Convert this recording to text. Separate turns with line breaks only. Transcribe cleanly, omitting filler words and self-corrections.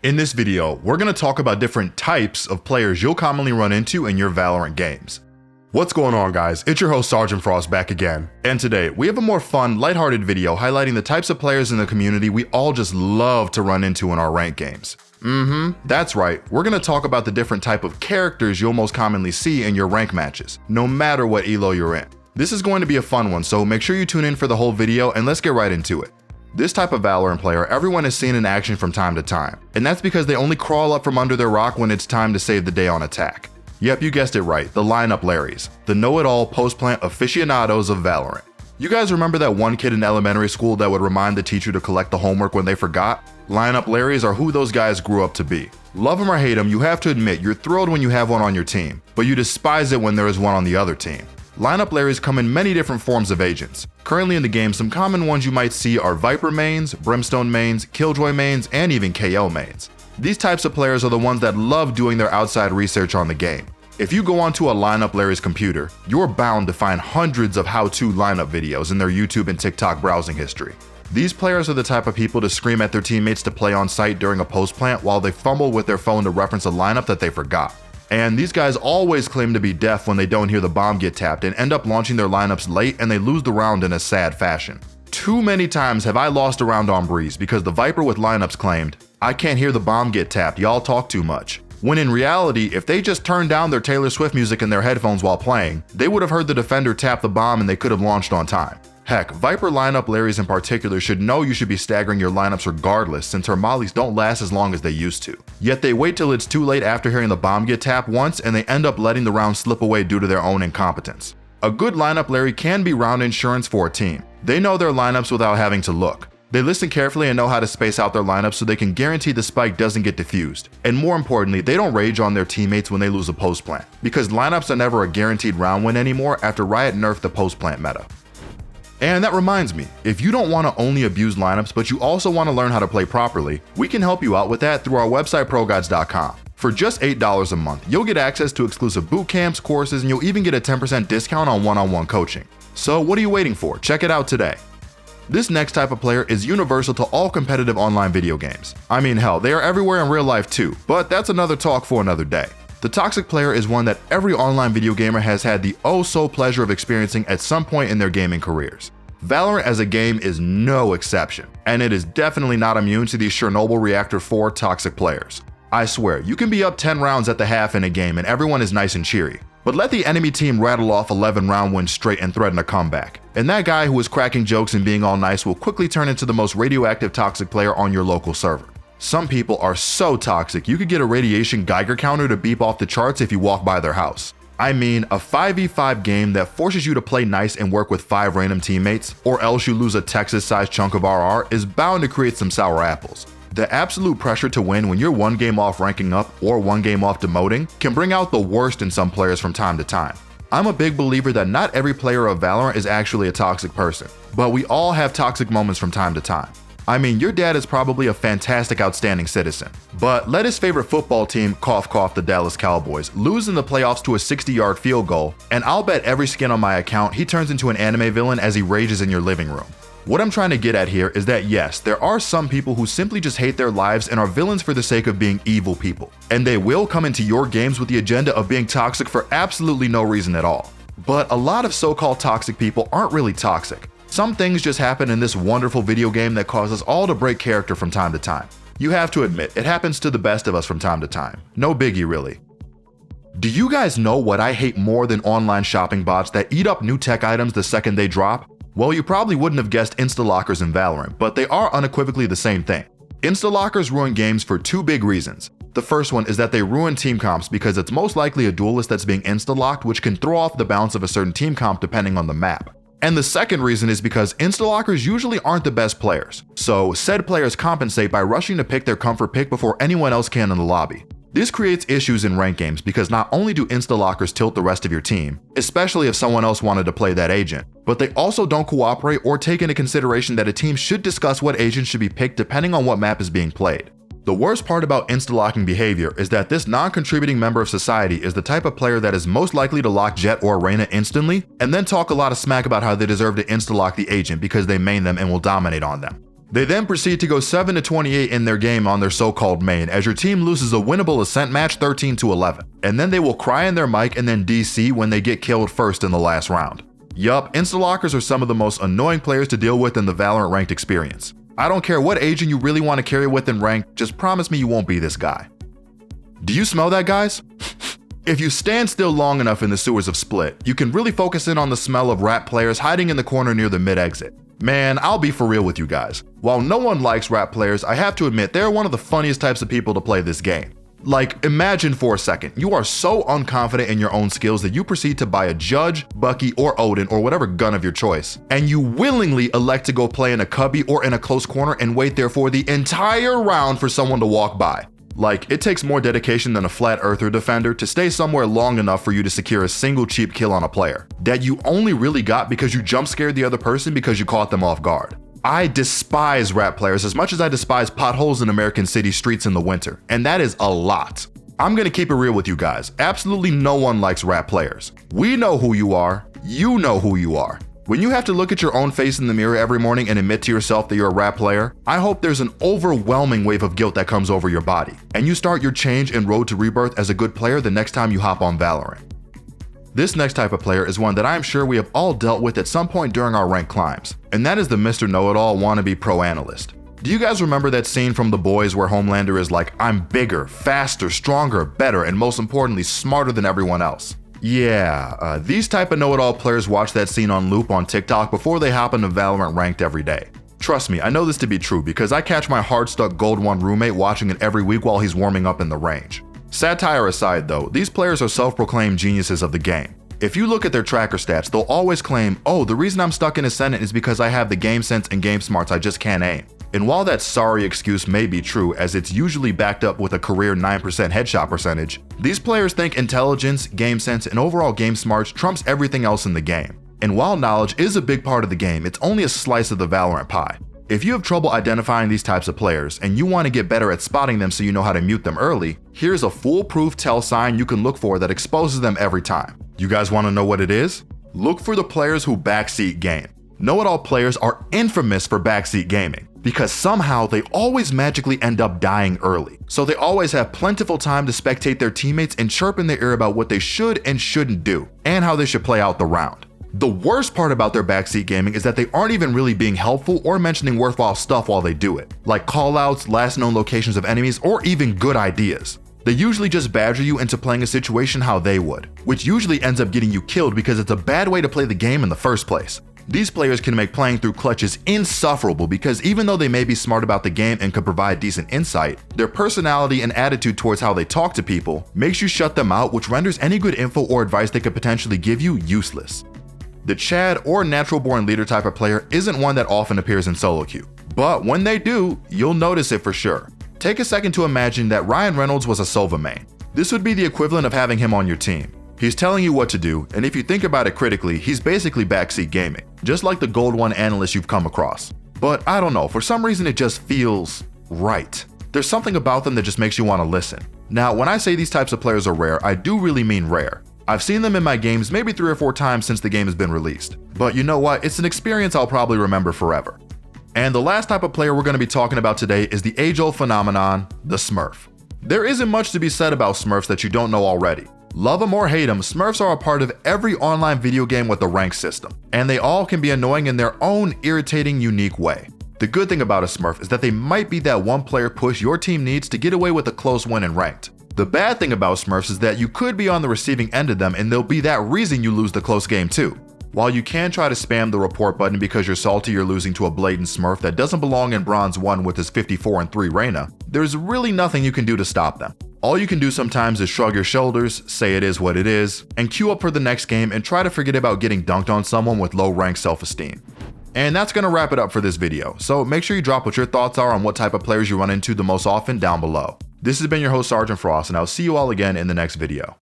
In this video, we're going to talk about different types of players you'll commonly run into in your Valorant games. What's going on, guys? It's your host Sergeant Frost back again, and today we have a more fun, lighthearted video highlighting the types of players in the community we all just love to run into in our ranked games. That's right, we're going to talk about the different type of characters you'll most commonly see in your rank matches, no matter what elo you're in. This is going to be a fun one, so make sure you tune in for the whole video and let's get right into it. This type of Valorant player everyone has seen in action from time to time, and that's because they only crawl up from under their rock when it's time to save the day on attack. Yep, you guessed it right, the lineup Larrys, the know-it-all post-plant aficionados of Valorant. You guys remember that one kid in elementary school that would remind the teacher to collect the homework when they forgot? Lineup Larrys are who those guys grew up to be. Love them or hate them, you have to admit you're thrilled when you have one on your team, but you despise it when there is one on the other team. Lineup Larrys come in many different forms of agents. Currently in the game, some common ones you might see are Viper mains, Brimstone mains, Killjoy mains, and even KO mains. These types of players are the ones that love doing their outside research on the game. If you go onto a Lineup Larry's computer, you're bound to find hundreds of how-to lineup videos in their YouTube and TikTok browsing history. These players are the type of people to scream at their teammates to play on site during a post plant while they fumble with their phone to reference a lineup that they forgot. And these guys always claim to be deaf when they don't hear the bomb get tapped and end up launching their lineups late and they lose the round in a sad fashion. Too many times have I lost a round on Breeze because the Viper with lineups claimed, "I can't hear the bomb get tapped, y'all talk too much." When in reality, if they just turned down their Taylor Swift music in their headphones while playing, they would have heard the defender tap the bomb and they could have launched on time. Heck, Viper lineup Larrys in particular should know you should be staggering your lineups regardless, since her mollies don't last as long as they used to. Yet they wait till it's too late after hearing the bomb get tapped once and they end up letting the round slip away due to their own incompetence. A good lineup Larry can be round insurance for a team. They know their lineups without having to look. They listen carefully and know how to space out their lineups so they can guarantee the spike doesn't get diffused. And more importantly, they don't rage on their teammates when they lose a post plant, because lineups are never a guaranteed round win anymore after Riot nerfed the post plant meta. And that reminds me, if you don't want to only abuse lineups but you also want to learn how to play properly, we can help you out with that through our website ProGuides.com. For just $8 a month, you'll get access to exclusive boot camps, courses, and you'll even get a 10% discount on one-on-one coaching. So what are you waiting for? Check it out today. This next type of player is universal to all competitive online video games. I mean, hell, they are everywhere in real life too, but that's another talk for another day. The toxic player is one that every online video gamer has had the oh-so pleasure of experiencing at some point in their gaming careers. Valorant as a game is no exception, and it is definitely not immune to these Chernobyl Reactor 4 toxic players. I swear, you can be up 10 rounds at the half in a game and everyone is nice and cheery, but let the enemy team rattle off 11 round wins straight and threaten a comeback, and that guy who is cracking jokes and being all nice will quickly turn into the most radioactive toxic player on your local server. Some people are so toxic you could get a radiation Geiger counter to beep off the charts if you walk by their house. I mean, a 5v5 game that forces you to play nice and work with 5 random teammates, or else you lose a Texas-sized chunk of RR, is bound to create some sour apples. The absolute pressure to win when you're one game off ranking up or one game off demoting can bring out the worst in some players from time to time. I'm a big believer that not every player of Valorant is actually a toxic person, but we all have toxic moments from time to time. I mean, your dad is probably a fantastic, outstanding citizen, but let his favorite football team, cough cough the Dallas Cowboys, lose in the playoffs to a 60-yard field goal, and I'll bet every skin on my account he turns into an anime villain as he rages in your living room. What I'm trying to get at here is that yes, there are some people who simply just hate their lives and are villains for the sake of being evil people, and they will come into your games with the agenda of being toxic for absolutely no reason at all. But a lot of so-called toxic people aren't really toxic. Some things just happen in this wonderful video game that cause us all to break character from time to time. You have to admit, it happens to the best of us from time to time. No biggie really. Do you guys know what I hate more than online shopping bots that eat up new tech items the second they drop? Well, you probably wouldn't have guessed insta-lockers in Valorant, but they are unequivocally the same thing. Insta-lockers ruin games for 2 big reasons. The first one is that they ruin team comps because it's most likely a duelist that's being insta-locked, which can throw off the balance of a certain team comp depending on the map. And the second reason is because insta-lockers usually aren't the best players, so said players compensate by rushing to pick their comfort pick before anyone else can in the lobby. This creates issues in ranked games because not only do insta-lockers tilt the rest of your team, especially if someone else wanted to play that agent, but they also don't cooperate or take into consideration that a team should discuss what agent should be picked depending on what map is being played. The worst part about insta-locking behavior is that this non-contributing member of society is the type of player that is most likely to lock Jett or Reyna instantly, and then talk a lot of smack about how they deserve to insta-lock the agent because they main them and will dominate on them. They then proceed to go 7-28 in their game on their so-called main, as your team loses a winnable Ascent match 13-11. And then they will cry in their mic and then DC when they get killed first in the last round. Yup, Instalockers are some of the most annoying players to deal with in the Valorant ranked experience. I don't care what agent you really want to carry with in ranked, just promise me you won't be this guy. Do you smell that, guys? If you stand still long enough in the sewers of Split, you can really focus in on the smell of rat players hiding in the corner near the mid-exit. Man, I'll be for real with you guys. While no one likes rat players, I have to admit they're one of the funniest types of people to play this game. Like, imagine for a second, you are so unconfident in your own skills that you proceed to buy a Judge, Bucky, or Odin, or whatever gun of your choice, and you willingly elect to go play in a cubby or in a close corner and wait there for the entire round for someone to walk by. Like, it takes more dedication than a flat earther defender to stay somewhere long enough for you to secure a single cheap kill on a player that you only really got because you jump scared the other person because you caught them off guard. I despise rat players as much as I despise potholes in American city streets in the winter, and that is a lot. I'm gonna keep it real with you guys. Absolutely no one likes rat players. We know who you are, you know who you are. When you have to look at your own face in the mirror every morning and admit to yourself that you're a rat player, I hope there's an overwhelming wave of guilt that comes over your body, and you start your change and road to rebirth as a good player the next time you hop on Valorant. This next type of player is one that I am sure we have all dealt with at some point during our rank climbs, and that is the Mr. Know-It-All wannabe pro analyst. Do you guys remember that scene from The Boys where Homelander is like, I'm bigger, faster, stronger, better, and most importantly, smarter than everyone else? Yeah, these type of know-it-all players watch that scene on loop on TikTok before they hop into Valorant ranked every day. Trust me, I know this to be true because I catch my hard-stuck Gold 1 roommate watching it every week while he's warming up in the range. Satire aside though, these players are self-proclaimed geniuses of the game. If you look at their tracker stats, they'll always claim, oh, the reason I'm stuck in Ascendant is because I have the game sense and game smarts, I just can't aim. And while that sorry excuse may be true, as it's usually backed up with a career 9% headshot percentage, these players think intelligence, game sense, and overall game smarts trumps everything else in the game. And while knowledge is a big part of the game, it's only a slice of the Valorant pie. If you have trouble identifying these types of players, and you want to get better at spotting them so you know how to mute them early, here's a foolproof tell sign you can look for that exposes them every time. You guys want to know what it is? Look for the players who backseat game. Know-it-all players are infamous for backseat gaming, because somehow they always magically end up dying early. So they always have plentiful time to spectate their teammates and chirp in their ear about what they should and shouldn't do, and how they should play out the round. The worst part about their backseat gaming is that they aren't even really being helpful or mentioning worthwhile stuff while they do it, like callouts, last known locations of enemies, or even good ideas. They usually just badger you into playing a situation how they would, which usually ends up getting you killed because it's a bad way to play the game in the first place. These players can make playing through clutches insufferable because even though they may be smart about the game and could provide decent insight, their personality and attitude towards how they talk to people makes you shut them out, which renders any good info or advice they could potentially give you useless. The Chad or natural born leader type of player isn't one that often appears in solo queue, but when they do, you'll notice it for sure. Take a second to imagine that Ryan Reynolds was a Sova main. This would be the equivalent of having him on your team. He's telling you what to do, and if you think about it critically, he's basically backseat gaming, just like the Gold 1 analyst you've come across. But I don't know, for some reason it just feels right. There's something about them that just makes you want to listen. Now, when I say these types of players are rare, I do really mean rare. I've seen them in my games maybe 3 or 4 times since the game has been released. But you know what, it's an experience I'll probably remember forever. And the last type of player we're going to be talking about today is the age-old phenomenon, the Smurf. There isn't much to be said about Smurfs that you don't know already. Love them or hate them, Smurfs are a part of every online video game with a rank system, and they all can be annoying in their own irritating, unique way. The good thing about a Smurf is that they might be that one player push your team needs to get away with a close win in ranked. The bad thing about Smurfs is that you could be on the receiving end of them and they'll be that reason you lose the close game too. While you can try to spam the report button because you're salty you're losing to a blatant Smurf that doesn't belong in Bronze 1 with his 54-3 Reyna, there's really nothing you can do to stop them. All you can do sometimes is shrug your shoulders, say it is what it is, and queue up for the next game and try to forget about getting dunked on someone with low rank self-esteem. And that's gonna wrap it up for this video, so make sure you drop what your thoughts are on what type of players you run into the most often down below. This has been your host Sergeant Frost, and I'll see you all again in the next video.